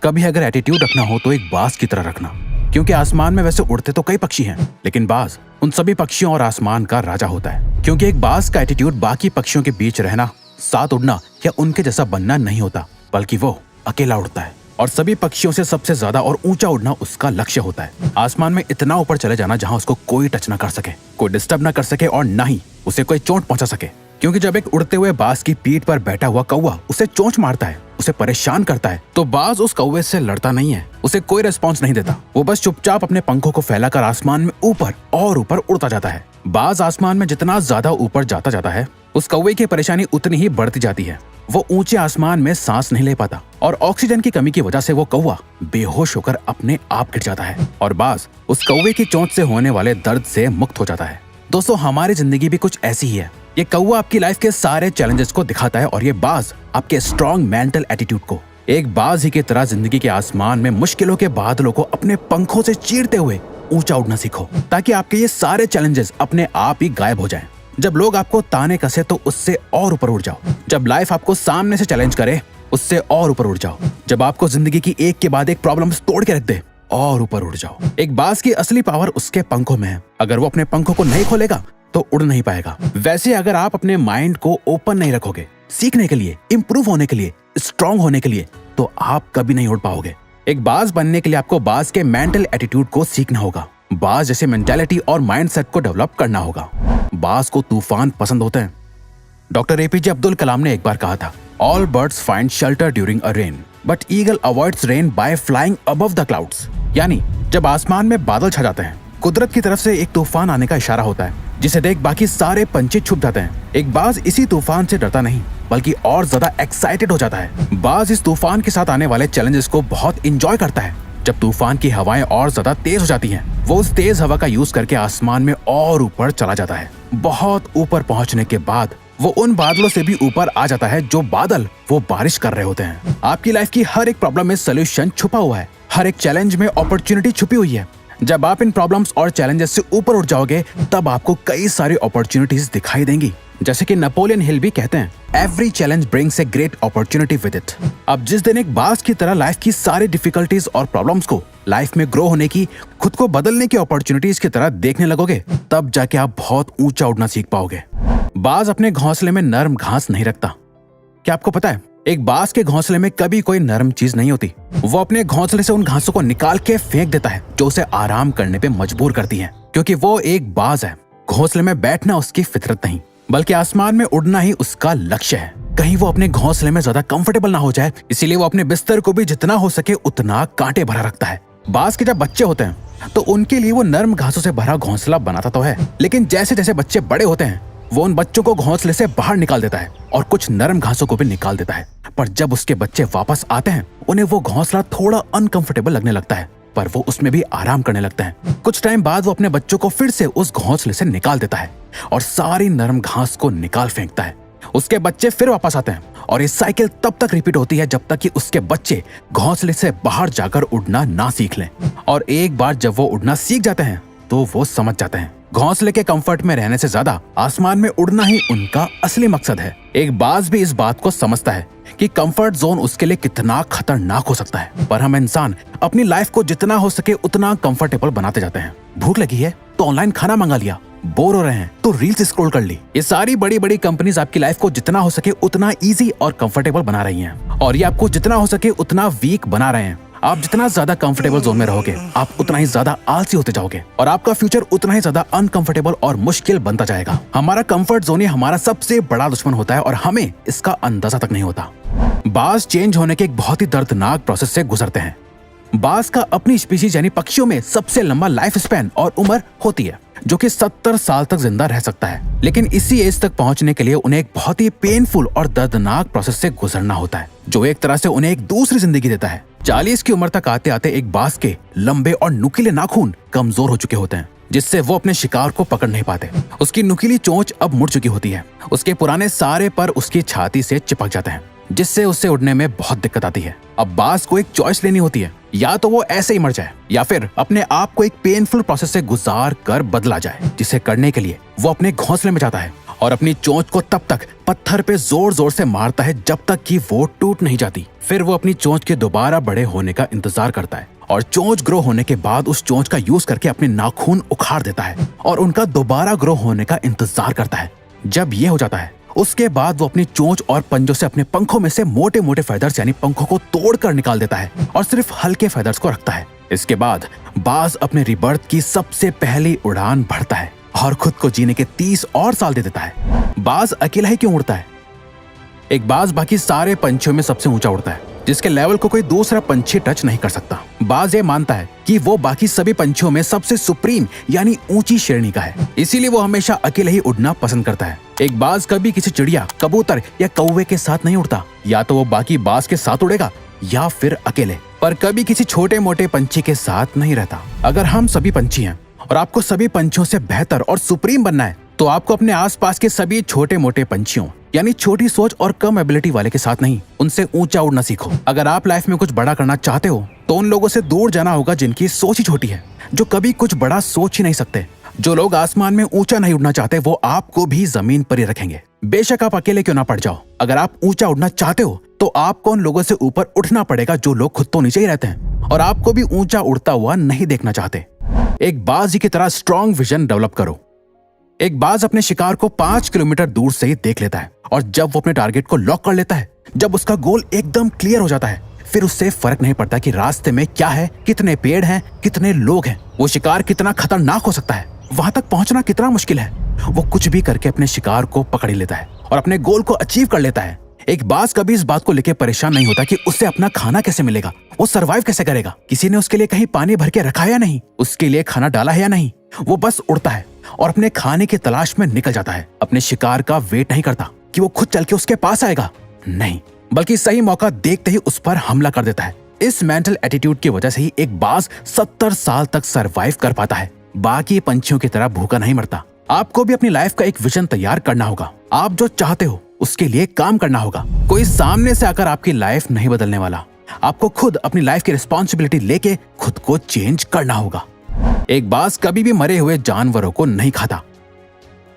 कभी अगर एटीट्यूड रखना हो तो एक बाज की तरह रखना, क्योंकि आसमान में वैसे उड़ते तो कई पक्षी हैं, लेकिन बाज उन सभी पक्षियों और आसमान का राजा होता है। क्योंकि एक बाज का एटीट्यूड बाकी पक्षियों के बीच रहना, साथ उड़ना या उनके जैसा बनना नहीं होता, बल्कि वो अकेला उड़ता है और सभी पक्षियों से सबसे ज्यादा और ऊंचा उड़ना उसका लक्ष्य होता है। आसमान में इतना ऊपर चले जाना जहां उसको कोई टच ना कर सके, कोई डिस्टर्ब ना कर सके और ना ही उसे कोई चोट पहुंचा सके। क्योंकि जब एक उड़ते हुए बाज की पीठ पर बैठा हुआ कौवा उसे चोंच मारता है, उसे परेशान करता है, तो बाज उस कौवे से लड़ता नहीं है, उसे कोई रिस्पॉन्स नहीं देता। वो बस चुपचाप अपने पंखों को फैलाकर आसमान में ऊपर और ऊपर उड़ता जाता है। बाज आसमान में जितना ज्यादा ऊपर जाता जाता है, उस कौवे की परेशानी उतनी ही बढ़ती जाती है। वो ऊंचे आसमान में सांस नहीं ले पाता और ऑक्सीजन की कमी की वजह से वो कौवा बेहोश होकर अपने आप गिर जाता है और बाज उस कौवे की चोंच से होने वाले दर्द से मुक्त हो जाता है। दोस्तों, हमारी जिंदगी भी कुछ ऐसी ही है। ये कौवा आपकी लाइफ के सारे चैलेंजेस को दिखाता है और ये बाज आपके स्ट्रॉन्ग मेंटल एटीट्यूड को। एक बाज ही की तरह जिंदगी के आसमान में मुश्किलों के बादलों को अपने पंखों से चीरते हुए ऊंचा उड़ना सीखो, ताकि आपके ये सारे चैलेंजेस अपने आप ही गायब हो जाएं। जब लोग आपको ताने कसे तो उससे और ऊपर उड़ जाओ। जब लाइफ आपको सामने से चैलेंज करे, उससे और ऊपर उड़ जाओ। जब आपको जिंदगी की एक के बाद एक प्रॉब्लम्स तोड़ के रख दे, और ऊपर उड़ जाओ। एक बाज की असली पावर उसके पंखों में है। अगर वो अपने पंखों को नहीं खोलेगा तो उड़ नहीं पाएगा। वैसे अगर आप अपने माइंड को ओपन नहीं रखोगे सीखने के लिए, इंप्रूव होने के लिए, स्ट्रांग होने के लिए, तो आप कभी नहीं उड़ पाओगे। एक बाज बनने के लिए आपको बाज के मेंटल एटीट्यूड को सीखना होगा, बाज जैसे मेंटालिटी और माइंडसेट को डेवलप करना होगा। बाज को तूफान पसंद होते हैं। डॉक्टर एपीजे अब्दुल कलाम ने एक बार कहा था, all birds find shelter during a rain, but eagle avoids rain by flying above the clouds. यानी जब आसमान में बादल छा जाते हैं, कुदरत की तरफ से एक तूफान आने का इशारा होता है, जिसे देख बाकी सारे पंछी छुप जाते हैं। एक बाज इसी तूफान से डरता नहीं, बल्कि और ज्यादा एक्साइटेड हो जाता है। बाज इस तूफान के साथ आने वाले चैलेंजेस को बहुत इंजॉय करता है। जब तूफान की हवाएं और ज्यादा तेज हो जाती हैं, वो उस तेज हवा का यूज करके आसमान में और ऊपर चला जाता है। बहुत ऊपर पहुंचने के बाद वो उन बादलों से भी ऊपर आ जाता है जो बादल वो बारिश कर रहे होते हैं। आपकी लाइफ की हर एक प्रॉब्लम में सोल्यूशन छुपा हुआ है, हर एक चैलेंज में अपॉर्चुनिटी छुपी हुई है। जब आप इन प्रॉब्लम्स और चैलेंजेस से ऊपर उठ जाओगे, तब आपको कई सारी अपॉर्चुनिटीज दिखाई देंगी। जैसे कि नेपोलियन हिल भी कहते हैं, every challenge brings a great opportunity with it. अब जिस दिन एक बाज की तरह लाइफ की सारी डिफिकल्टीज और प्रॉब्लम्स को लाइफ में ग्रो होने की, खुद को बदलने की अपॉर्चुनिटीज की तरह देखने लगोगे, तब जाके आप बहुत ऊंचा उड़ना सीख पाओगे। बाज अपने घोंसले में नरम घास नहीं रखता। क्या आपको पता है, एक बाज के घोंसले में कभी कोई नरम चीज नहीं होती। वो अपने घोंसले से उन घासों को निकाल के फेंक देता है जो उसे आराम करने पे मजबूर करती है, क्योंकि वो एक बाज है। घोंसले में बैठना उसकी फितरत नहीं, बल्कि आसमान में उड़ना ही उसका लक्ष्य है। कहीं वो अपने घोंसले में ज्यादा कंफर्टेबल ना हो जाए, इसीलिए वो अपने बिस्तर को भी जितना हो सके उतना कांटे भरा रखता है। बाज के जब बच्चे होते हैं तो उनके लिए वो नरम घासों से भरा घोंसला बनाता तो है, लेकिन जैसे जैसे बच्चे बड़े होते हैं, वो उन बच्चों को घोंसले से बाहर निकाल देता है और कुछ नरम घासों को भी निकाल देता है। पर जब उसके बच्चे वापस आते हैं, उन्हें वो घोंसला थोड़ा अनकंफर्टेबल लगने लगता है, पर वो उसमें भी आराम करने लगते हैं। कुछ टाइम बाद वो अपने बच्चों को फिर से उस घोंसले से निकाल देता है और सारी नरम घास को निकाल फेंकता है। उसके बच्चे फिर वापस आते हैं और ये साइकिल तब तक रिपीट होती है जब तक कि उसके बच्चे घोंसले से बाहर जाकर उड़ना ना सीख लें। और एक बार जब वो उड़ना सीख जाते हैं तो वो समझ जाते हैं घोंसले के कंफर्ट में रहने से ज्यादा आसमान में उड़ना ही उनका असली मकसद है। एक बाज भी इस बात को समझता है कि कंफर्ट जोन उसके लिए कितना खतरनाक हो सकता है, पर हम इंसान अपनी लाइफ को जितना हो सके उतना कंफर्टेबल बनाते जाते हैं। भूख लगी है तो ऑनलाइन खाना मंगा लिया, बोर हो रहे हैं तो रील्स स्क्रॉल कर ली। ये सारी बड़ी बड़ी कंपनीज आपकी लाइफ को जितना हो सके उतना इजी और कंफर्टेबल बना रही हैं, और ये आपको जितना हो सके उतना वीक बना रहे हैं। आप जितना ज्यादा कंफर्टेबल जोन में रहोगे, आप उतना ही ज्यादा आलसी होते जाओगे और आपका फ्यूचर उतना ही ज्यादा अनकंफर्टेबल और मुश्किल बनता जाएगा। हमारा कंफर्ट जोन ही हमारा सबसे बड़ा दुश्मन होता है और हमें इसका अंदाजा तक नहीं होता। बाज चेंज होने के एक बहुत ही दर्दनाक प्रोसेस से गुजरते हैं। बाज का अपनी स्पीशीज यानी पक्षियों में सबसे लंबा लाइफ स्पैन और उम्र होती है, जो कि 70 साल तक जिंदा रह सकता है। लेकिन इसी एज तक पहुंचने के लिए उन्हें एक बहुत ही पेनफुल और दर्दनाक प्रोसेस से गुजरना होता है, जो एक तरह से उन्हें एक दूसरी जिंदगी देता है। 40 की उम्र तक आते आते एक बाज के लंबे और नुकीले नाखून कमजोर हो चुके होते हैं, जिससे वो अपने शिकार को पकड़ नहीं पाते। उसकी नुकीली चोंच अब मुड़ चुकी होती है, उसके पुराने सारे पर उसकी छाती से चिपक जाते हैं, जिससे उससे उड़ने में बहुत दिक्कत आती है। अब बाज को एक चॉइस लेनी होती है, या तो वो ऐसे ही मर जाए या फिर अपने आप को एक पेनफुल प्रोसेस से गुजार कर बदला जाए, जिसे करने के लिए वो अपने घोंसले में जाता है और अपनी चोंच को तब तक पत्थर पे जोर जोर से मारता है जब तक कि वो टूट नहीं जाती। फिर वो अपनी चोंच के दोबारा बड़े होने का इंतजार करता है और चोंच ग्रो होने के बाद उस चोंच का यूज करके अपने नाखून उखाड़ देता है और उनका दोबारा ग्रो होने का इंतजार करता है। जब ये हो जाता है उसके बाद वो अपनी चोंच और पंजों से अपने पंखों में से मोटे मोटे फेदर्स यानी पंखों को तोड़कर निकाल देता है और सिर्फ हल्के फेदर्स को रखता है। इसके बाद बाज अपने रिबर्थ की सबसे पहली उड़ान भरता है और खुद को जीने के 30 और साल दे देता है। बाज अकेला ही क्यों उड़ता है? एक बाज बाकी सारे पंछियों में सबसे ऊंचा उड़ता है, जिसके लेवल को कोई दूसरा पंछी टच नहीं कर सकता। बाज ये मानता है कि वो बाकी सभी पंछियों में सबसे सुप्रीम यानी ऊंची श्रेणी का है, इसीलिए वो हमेशा अकेले ही उड़ना पसंद करता है। एक बाज कभी किसी चिड़िया, कबूतर या कौवे के साथ नहीं उड़ता, या तो वो बाकी बाज के साथ उड़ेगा या फिर अकेले, पर कभी किसी छोटे मोटे पंछी के साथ नहीं रहता। अगर हम सभी पंछी हैं और आपको सभी पंछियों से बेहतर और सुप्रीम बनना है तो आपको अपने आसपास के सभी छोटे मोटे पंछियों यानी छोटी सोच और कम एबिलिटी वाले के साथ नहीं, उनसे ऊंचा उड़ना सीखो। अगर आप लाइफ में कुछ बड़ा करना चाहते हो तो उन लोगों से दूर जाना होगा जिनकी सोच ही छोटी है, जो कभी कुछ बड़ा सोच ही नहीं सकते। जो लोग आसमान में ऊंचा नहीं उड़ना चाहते वो आपको भी जमीन पर ही रखेंगे, बेशक आप अकेले क्यों ना पड़ जाओ। अगर आप ऊंचा उड़ना चाहते हो तो आपको उन लोगों से ऊपर उठना पड़ेगा जो लोग खुद तो नीचे ही रहते हैं और आपको भी ऊंचा उड़ता हुआ नहीं देखना चाहते। एक बाज की तरह स्ट्रॉन्ग विजन डेवलप करो। एक बाज अपने शिकार को 5 किलोमीटर दूर से ही देख लेता है और जब वो अपने टारगेट को लॉक कर लेता है, जब उसका गोल एकदम क्लियर हो जाता है, फिर उससे फर्क नहीं पड़ता कि रास्ते में क्या है, कितने पेड़ हैं, कितने लोग हैं, वो शिकार कितना खतरनाक हो सकता है, वहां तक पहुंचना कितना मुश्किल है। वो कुछ भी करके अपने शिकार को पकड़ लेता है और अपने गोल को अचीव कर लेता है। एक बाज कभी इस बात को लेकर परेशान नहीं होता कि उसे अपना खाना कैसे मिलेगा, वो सरवाइव कैसे करेगा, किसी ने उसके लिए कहीं पानी भर के रखा है या नहीं, उसके लिए खाना डाला है या नहीं। वो बस उड़ता है और अपने खाने की तलाश में निकल जाता है। अपने शिकार का वेट नहीं करता कि वो खुद चल के उसके पास आएगा, नहीं, बल्कि सही मौका देखते ही उस पर हमला कर देता है। इस मेंटल एटीट्यूड की वजह से ही एक बाज 70 साल तक सरवाइव कर पाता है, बाकी पंछियों की तरह भूखा नहीं मरता। आपको भी अपनी लाइफ का एक विजन तैयार करना होगा। आप जो चाहते हो उसके लिए काम करना होगा। कोई सामने से आकर आपकी लाइफ नहीं बदलने वाला, आपको खुद अपनी लाइफ की रिस्पॉन्सिबिलिटी लेके खुद को चेंज करना होगा। एक बाज कभी भी मरे हुए जानवरों को नहीं खाता।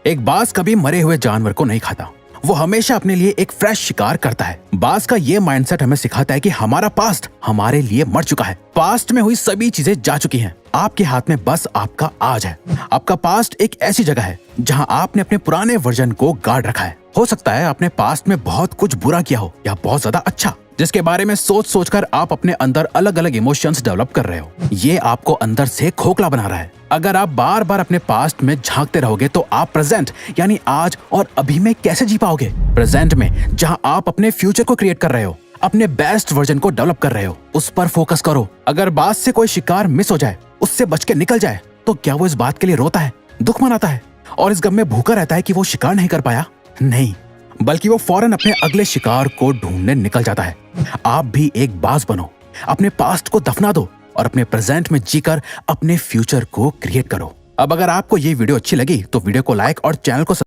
एक बाज कभी मरे हुए जानवर को नहीं खाता, वो हमेशा अपने लिए एक फ्रेश शिकार करता है। बाज का ये माइंडसेट हमें सिखाता है कि हमारा पास्ट हमारे लिए मर चुका है, पास्ट में हुई सभी चीजें जा चुकी हैं, आपके हाथ में बस आपका आज है। आपका पास्ट एक ऐसी जगह है जहां आपने अपने पुराने वर्जन को गार्ड रखा है। हो सकता है आपने पास्ट में बहुत कुछ बुरा किया हो या बहुत ज्यादा अच्छा, जिसके बारे में सोच सोचकर आप अपने अंदर अलग अलग इमोशंस डेवलप कर रहे हो। ये आपको अंदर से खोखला बना रहा है। अगर आप बार बार अपने पास्ट में झांकते रहोगे तो आप प्रेजेंट यानी आज और अभी में कैसे जी पाओगे? प्रेजेंट में जहां आप अपने फ्यूचर को क्रिएट कर रहे हो, अपने बेस्ट वर्जन को डेवलप कर रहे हो, उस पर फोकस करो। अगर बाज से कोई शिकार मिस हो जाए, उससे बच के निकल जाए, तो क्या वो इस बात के लिए रोता है, दुख मनाता है और इस गम में भूखा रहता है कि वो शिकार नहीं कर पाया? नहीं, बल्कि वो फौरन अपने अगले शिकार को ढूंढने निकल जाता है। आप भी एक बाज बनो, अपने पास्ट को दफना दो और अपने प्रेजेंट में जीकर अपने फ्यूचर को क्रिएट करो। अब अगर आपको ये वीडियो अच्छी लगी तो वीडियो को लाइक और चैनल को